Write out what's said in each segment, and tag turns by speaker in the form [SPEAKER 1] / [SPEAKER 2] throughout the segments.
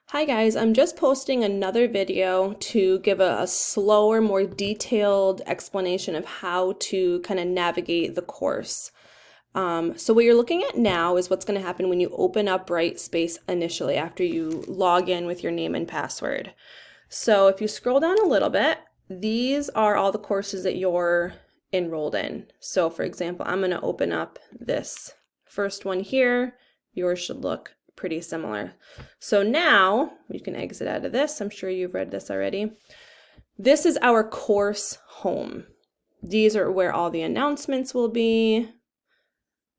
[SPEAKER 1] Hi guys, I'm just posting another video to give a slower, more detailed explanation of how to kind of navigate the course. So what you're looking at now is what's going to happen when you open up Brightspace initially after you log in with your name and password. So if you scroll down a little bit, these are all the courses that you're enrolled in. So for example, I'm going to open up this first one here. Yours should look pretty similar. So now you can exit out of this. I'm sure you've read this already. This is our course home. These are where all the announcements will be.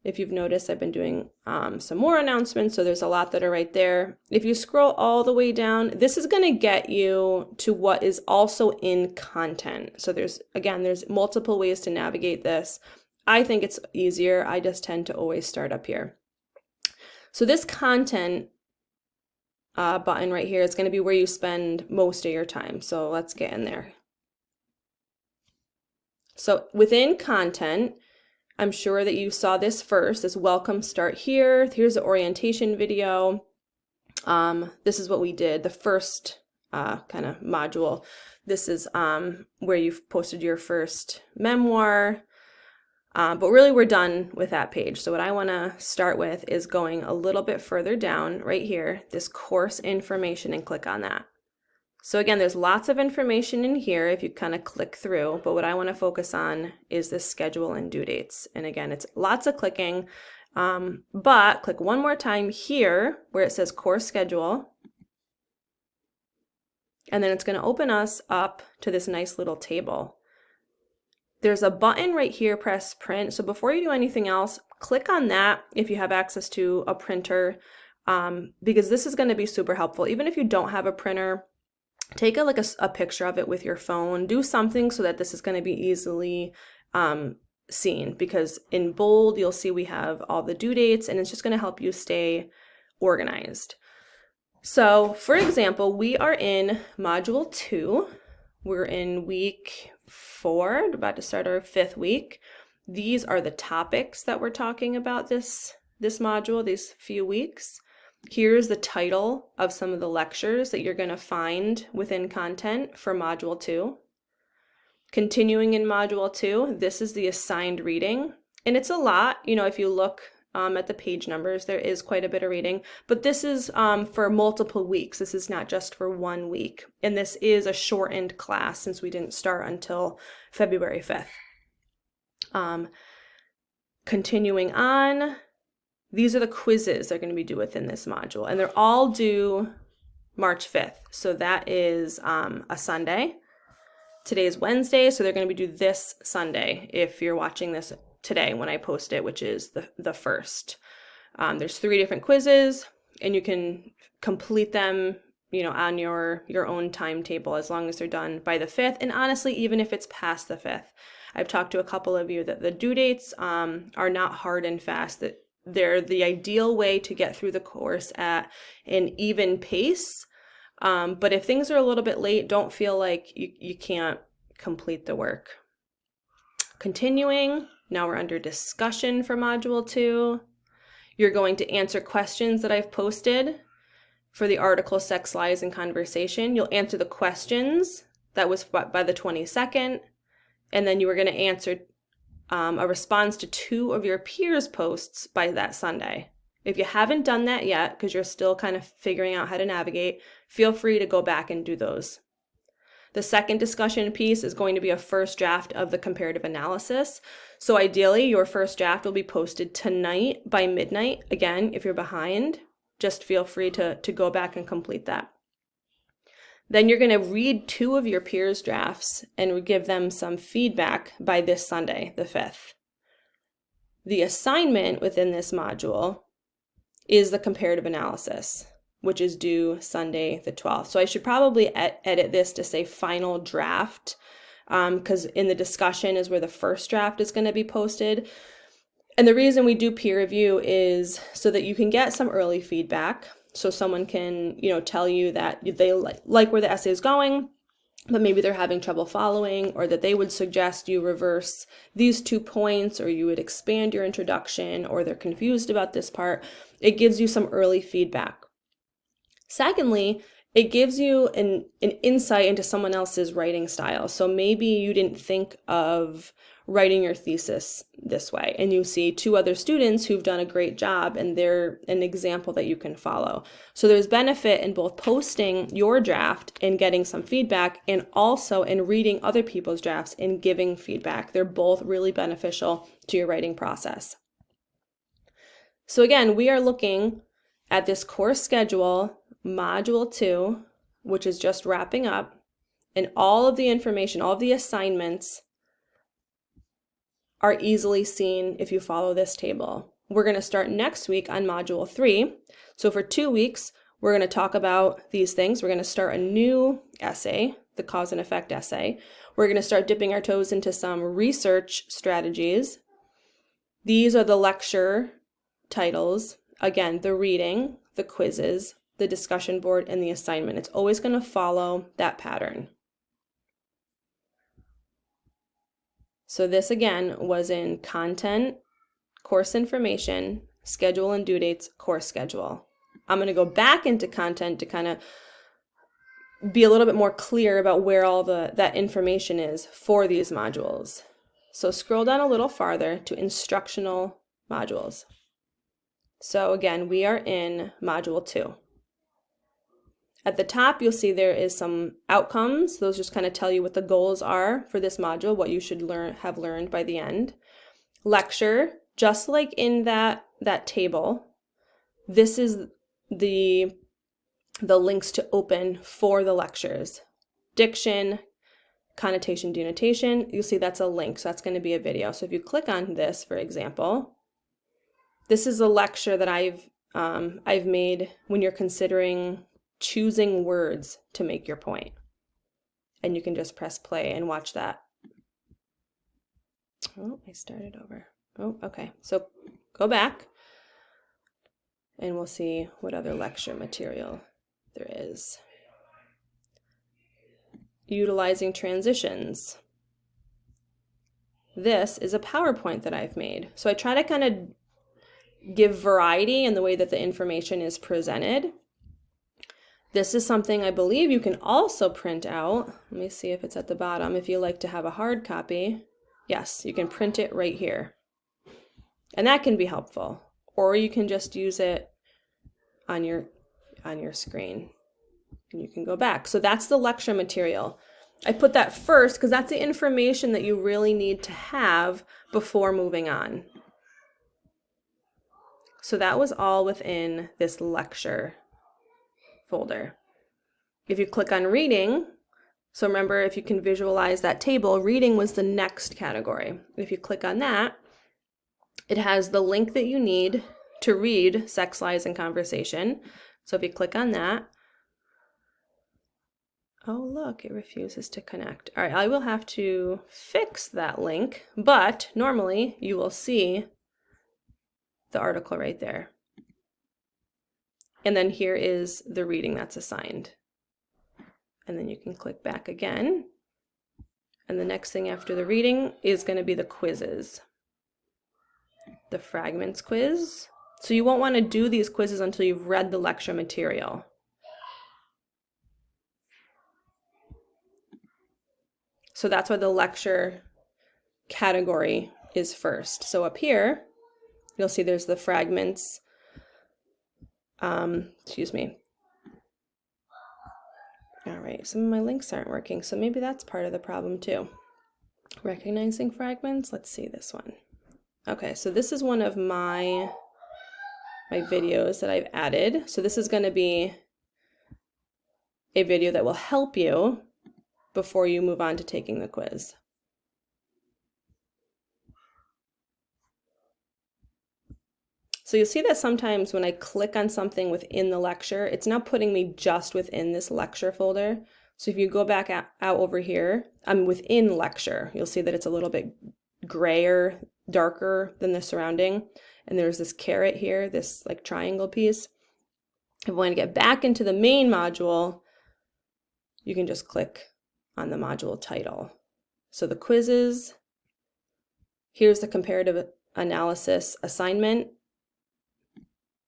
[SPEAKER 1] If you've noticed, I've been doing some more announcements, so there's a lot that are right there. If you scroll all the way down, this is going to get you to what is also in content. So there's multiple ways to navigate this. I think it's easier. I just tend to always start up here. So this content button right here is going to be where you spend most of your time. So let's get in there. So within content, I'm sure that you saw this first, this welcome start here. Here's the orientation video. This is what we did, the first kind of module. This is where you've posted your first memoir. But really we're done with that page. So what I want to start with is going a little bit further down right here, this course information, and click on that. So again, there's lots of information in here if you kind of click through, but what I want to focus on is this schedule and due dates. And again, it's lots of clicking, but click one more time here where it says course schedule. And then it's going to open us up to this nice little table. There's a button right here, press print. So before you do anything else, click on that if you have access to a printer, because this is going to be super helpful. Even if you don't have a printer, take a picture of it with your phone. Do something so that this is going to be easily seen, because in bold, you'll see we have all the due dates, and it's just going to help you stay organized. So for example, we are in module 2. We're in week 4, about to start our 5th week. These are the topics that we're talking about this module, these few weeks. Here's the title of some of the lectures that you're going to find within content for module 2. Continuing in module 2, this is the assigned reading, and it's a lot. You know, if you look at the page numbers, there is quite a bit of reading, but this is for multiple weeks. This is not just for 1 week, and this is a shortened class since we didn't start until February 5th. Continuing on, these are the quizzes they're going to be due within this module, and they're all due March 5th. So that is a Sunday. Today is Wednesday, so they're going to be due this Sunday if you're watching this today when I post it, which is the 1st. There's 3 different quizzes, and you can complete them, you know, on your own timetable as long as they're done by the 5th. And honestly, even if it's past the 5th, I've talked to a couple of you that the due dates are not hard and fast, that they're the ideal way to get through the course at an even pace. But if things are a little bit late, don't feel like you can't complete the work. Continuing, now we're under discussion for module 2. You're going to answer questions that I've posted for the article Sex, Lies, and Conversation. You'll answer the questions. That was by the 22nd. And then you were going to answer a response to 2 of your peers' posts by that Sunday. If you haven't done that yet, because you're still kind of figuring out how to navigate, feel free to go back and do those. The second discussion piece is going to be a first draft of the comparative analysis. So ideally, your first draft will be posted tonight by midnight. Again, if you're behind, just feel free to go back and complete that. Then you're going to read 2 of your peers' drafts and give them some feedback by this Sunday, the 5th. The assignment within this module is the comparative analysis, which is due Sunday the 12th. So I should probably edit this to say final draft, because in the discussion is where the first draft is going to be posted. And the reason we do peer review is so that you can get some early feedback. So someone can, you know, tell you that they like where the essay is going, but maybe they're having trouble following, or that they would suggest you reverse these 2 points, or you would expand your introduction, or they're confused about this part. It gives you some early feedback. Secondly, it gives you an insight into someone else's writing style. So maybe you didn't think of writing your thesis this way, and you see two other students who've done a great job, and they're an example that you can follow. So there's benefit in both posting your draft and getting some feedback, and also in reading other people's drafts and giving feedback. They're both really beneficial to your writing process. So again, we are looking at this course schedule, Module 2, which is just wrapping up, and all of the information, all of the assignments are easily seen if you follow this table. We're going to start next week on Module 3. So for 2 weeks, we're going to talk about these things. We're going to start a new essay, the cause and effect essay. We're going to start dipping our toes into some research strategies. These are the lecture titles. Again, the reading, the quizzes, the discussion board, and the assignment. It's always going to follow that pattern. So this again was in content, course information, schedule and due dates, course schedule. I'm going to go back into content to kind of be a little bit more clear about where all that information is for these modules. So scroll down a little farther to instructional modules. So again, we are in Module 2. At the top, you'll see there is some outcomes. Those just kind of tell you what the goals are for this module, what you should have learned by the end. Lecture, just like in that table, this is the links to open for the lectures. Diction, connotation, denotation, you'll see that's a link, so that's going to be a video. So if you click on this, for example, this is a lecture that I've made when you're considering choosing words to make your point. And you can just press play and watch that. Oh, I started over. Oh, okay. So go back and we'll see what other lecture material there is. Utilizing transitions. This is a PowerPoint that I've made. So I try to kind of give variety in the way that the information is presented. This is something I believe you can also print out. Let me see if it's at the bottom. If you like to have a hard copy, yes, you can print it right here. And that can be helpful. Or you can just use it on your screen. And you can go back. So that's the lecture material. I put that first because that's the information that you really need to have before moving on. So that was all within this lecture folder. If you click on reading, so remember if you can visualize that table, reading was the next category. If you click on that, it has the link that you need to read Sex, Lies, and Conversation. So if you click on that, oh look, it refuses to connect. All right, I will have to fix that link, but normally you will see the article right there. And then here is the reading that's assigned. And then you can click back again. And the next thing after the reading is going to be the quizzes. The fragments quiz. So you won't want to do these quizzes until you've read the lecture material. So that's why the lecture category is first. So up here, you'll see there's the fragments. Excuse me. All right, some of my links aren't working, so maybe that's part of the problem too. Recognizing fragments, let's see this one. Okay, so this is one of my videos that I've added. So this is going to be a video that will help you before you move on to taking the quiz. So you'll see that sometimes when I click on something within the lecture, it's now putting me just within this lecture folder. So if you go back out over here, I'm within lecture. You'll see that it's a little bit grayer, darker than the surrounding. And there's this caret here, this like triangle piece. If I want to get back into the main module, you can just click on the module title. So the quizzes, here's the comparative analysis assignment.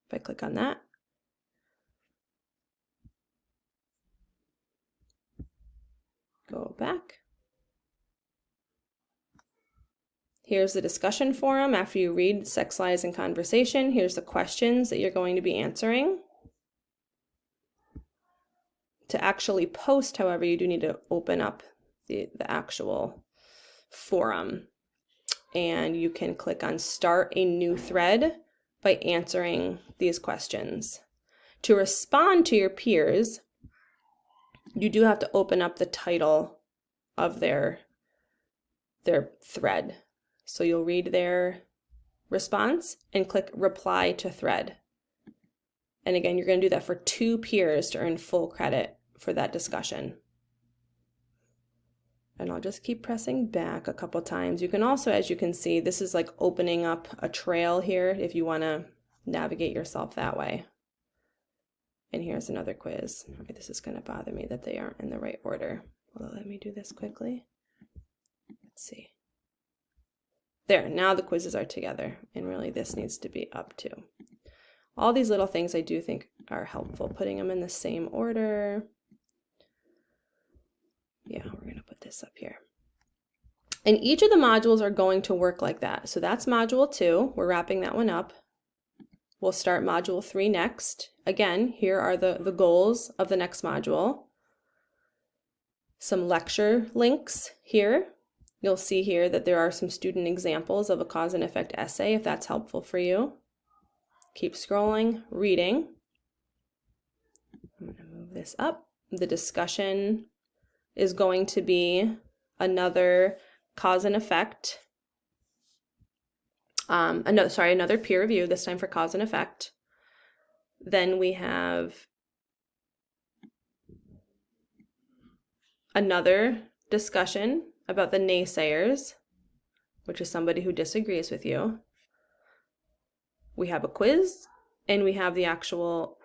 [SPEAKER 1] If I click on that, back. Here's the discussion forum. After you read Sex, Lies, and Conversation, here's the questions that you're going to be answering. To actually post, however, you do need to open up the actual forum. And you can click on Start a New Thread by answering these questions. To respond to your peers, you do have to open up the title of their thread. So you'll read their response and click Reply to Thread. And again, you're going to do that for 2 peers to earn full credit for that discussion. And I'll just keep pressing back a couple times. You can also, as you can see, this is like opening up a trail here if you want to navigate yourself that way. And here's another quiz. Okay, this is going to bother me that they aren't in the right order. Although let me do this quickly. Let's see. There, now the quizzes are together, and really this needs to be up too. All these little things I do think are helpful, putting them in the same order. Yeah, we're going to put this up here. And each of the modules are going to work like that. So that's module 2. We're wrapping that one up. We'll start module 3 next. Again, here are the goals of the next module. Some lecture links here. You'll see here that there are some student examples of a cause and effect essay, if that's helpful for you. Keep scrolling, reading. I'm going to move this up. The discussion is going to be another cause and effect. Another peer review, this time for cause and effect. Then we have another discussion about the naysayers, which is somebody who disagrees with you. We have a quiz, and we have the actual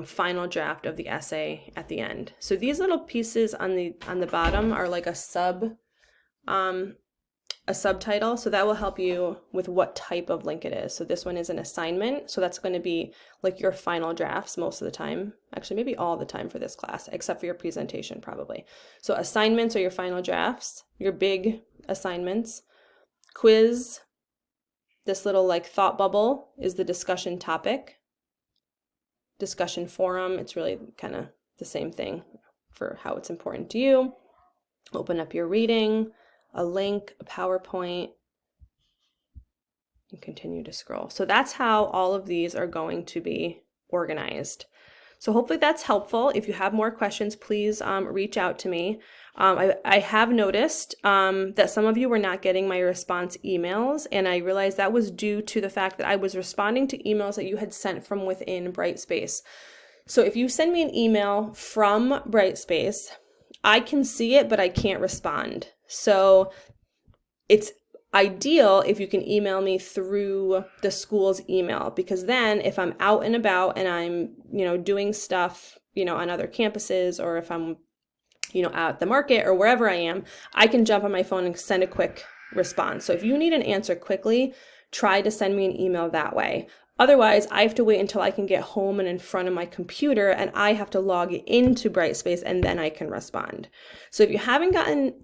[SPEAKER 1] final draft of the essay at the end. So these little pieces on the bottom are like a subtitle, so that will help you with what type of link it is. So this one is an assignment, so that's going to be like your final drafts most of the time, actually maybe all the time for this class, except for your presentation probably. So assignments are your final drafts, your big assignments. Quiz, this little like thought bubble is the discussion topic. Discussion forum, it's really kind of the same thing for how it's important to you. Open up your reading, a link, a PowerPoint, and continue to scroll. So that's how all of these are going to be organized. So hopefully that's helpful. If you have more questions, please reach out to me. I have noticed that some of you were not getting my response emails, and I realized that was due to the fact that I was responding to emails that you had sent from within Brightspace. So if you send me an email from Brightspace, I can see it, but I can't respond. So it's ideal if you can email me through the school's email, because then if I'm out and about and I'm, doing stuff, on other campuses, or if I'm, out at the market or wherever I am, I can jump on my phone and send a quick response. So if you need an answer quickly, try to send me an email that way. Otherwise, I have to wait until I can get home and in front of my computer, and I have to log into Brightspace, and then I can respond. So if you haven't gotten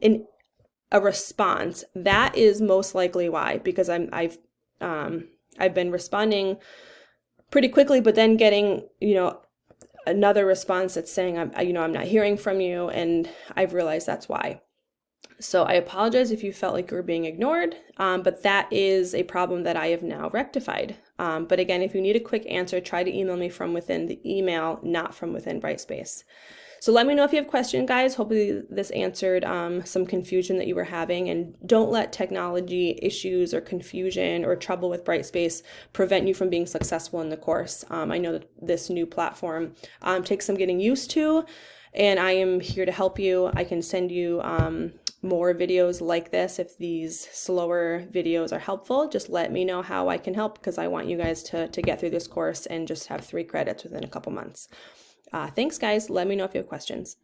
[SPEAKER 1] a response, that is most likely why, because I've been responding pretty quickly, but then getting, another response that's saying I'm not hearing from you, and I've realized that's why. So I apologize if you felt like you were being ignored, but that is a problem that I have now rectified. But again, if you need a quick answer, try to email me from within the email, not from within Brightspace. So let me know if you have questions, guys. Hopefully this answered some confusion that you were having, and don't let technology issues or confusion or trouble with Brightspace prevent you from being successful in the course. I know that this new platform takes some getting used to, and I am here to help you. I can send you more videos like this. If these slower videos are helpful, just let me know how I can help, because I want you guys to get through this course and just have 3 credits within a couple months. Thanks, guys. Let me know if you have questions.